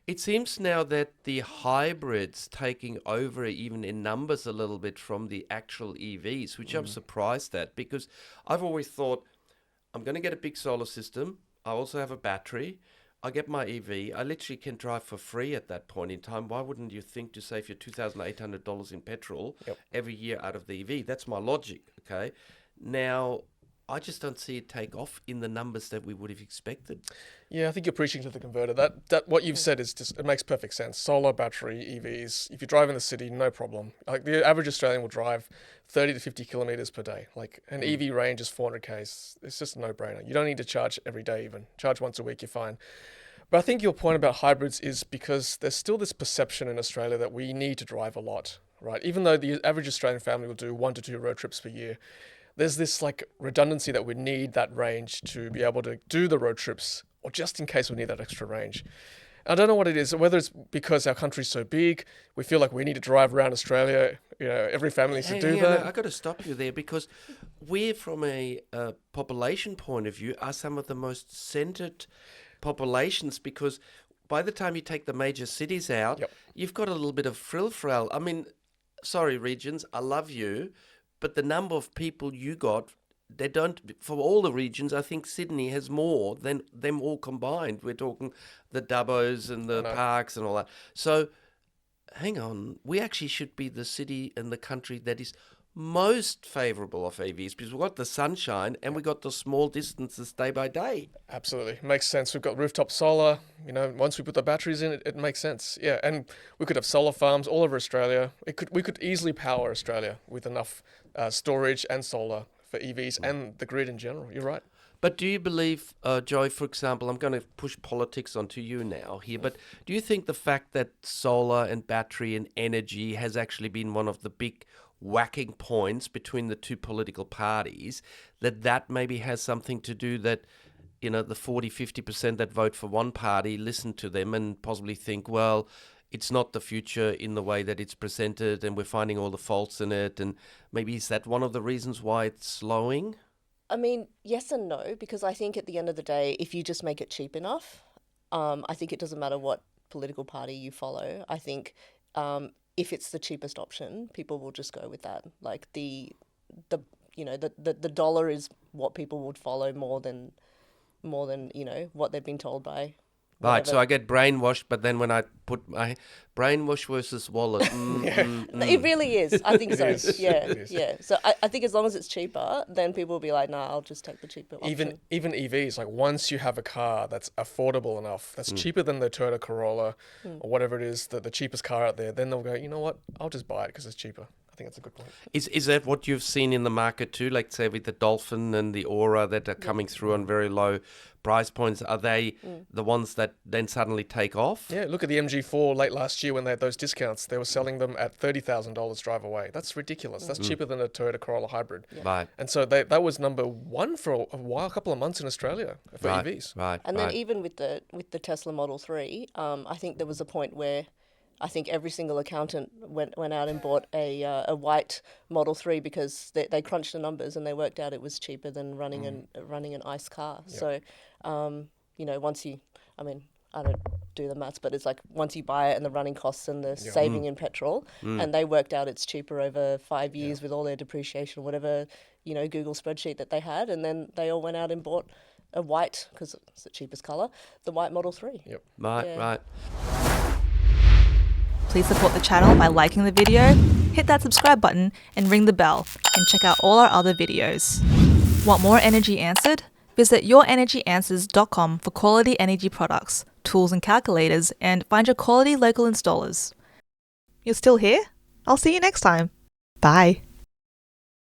It seems now that the hybrids taking over even in numbers a little bit from the actual EVs, which I'm surprised at, because I've always thought I'm going to get a big solar system. I also have a battery. I get my EV. I literally can drive for free at that point in time. Why wouldn't you think to save your $2,800 in petrol every year out of the EV? That's my logic, okay? Now, I just don't see it take off in the numbers that we would have expected. Yeah, I think you're preaching to the converter. That what you've said is just, it makes perfect sense. Solar, battery, EVs. If you drive in the city, no problem. Like the average Australian will drive 30 to 50 kilometers per day. Like an EV range is 400 k's. It's just a no-brainer. You don't need to charge every day even. Charge once a week, you're fine. But I think your point about hybrids is because there's still this perception in Australia that we need to drive a lot, right? Even though the average Australian family will do 1 to 2 road trips per year, there's this like redundancy that we need that range to be able to do the road trips, or just in case we need that extra range. I don't know what it is, whether it's because our country's so big, we feel like we need to drive around Australia, every family needs to do that. I got to stop you there, because we're, from a population point of view, are some of the most centred populations, because by the time you take the major cities out, you've got a little bit of frill-frail. I mean, sorry, regions, I love you, but the number of people you got, they don't, for all the regions, I think Sydney has more than them all combined. We're talking the Dubbos and the parks and all that. So, hang on, we actually should be the city and the country that is most favourable of EVs, because we've got the sunshine and we've got the small distances day by day. Absolutely. Makes sense. We've got rooftop solar. Once we put the batteries in, it makes sense. Yeah, and we could have solar farms all over Australia. We could easily power Australia with enough storage and solar for EVs and the grid in general. You're right. But do you believe, Joy, for example, I'm going to push politics onto you now here, but do you think the fact that solar and battery and energy has actually been one of the big whacking points between the two political parties, that maybe has something to do that, the 40-50% that vote for one party listen to them and possibly think, well, it's not the future in the way that it's presented and we're finding all the faults in it, and maybe is that one of the reasons why it's slowing? I mean, yes and no, because I think at the end of the day, if you just make it cheap enough, I think it doesn't matter what political party you follow. I think if it's the cheapest option, people will just go with that. Like the dollar is what people would follow more than what they've been told by. Right, so I get brainwashed, but then when I put my brainwash versus wallet, It really is. I think so. Yeah. So I think as long as it's cheaper, then people will be like, nah, I'll just take the cheaper option. Even EVs, like once you have a car that's affordable enough, that's cheaper than the Toyota Corolla or whatever it is, the cheapest car out there, then they'll go, you know what, I'll just buy it because it's cheaper. I think that's a good point. Is that what you've seen in the market too? Like say with the Dolphin and the Aura that are coming through on very low price points, are they the ones that then suddenly take off? Yeah, look at the MG4 late last year when they had those discounts. They were selling them at $30,000 drive away. That's ridiculous. That's cheaper than a Toyota Corolla hybrid. Yeah. Right. And so that was number one for a while, a couple of months in Australia for EVs. Right. And then even with the Tesla Model 3, I think there was a point where I think every single accountant went out and bought a white Model 3 because they crunched the numbers and they worked out it was cheaper than running an ICE car. Yep. So, once I don't do the maths, but it's like once you buy it and the running costs and the saving in petrol, and they worked out it's cheaper over 5 years with all their depreciation, whatever, Google spreadsheet that they had, and then they all went out and bought a white, because it's the cheapest colour, the white Model 3. Yep. Right. Please support the channel by liking the video, hit that subscribe button and ring the bell, and check out all our other videos. Want more energy answered? Visit yourenergyanswers.com for quality energy products, tools and calculators, and find your quality local installers. You're still here? I'll see you next time. Bye.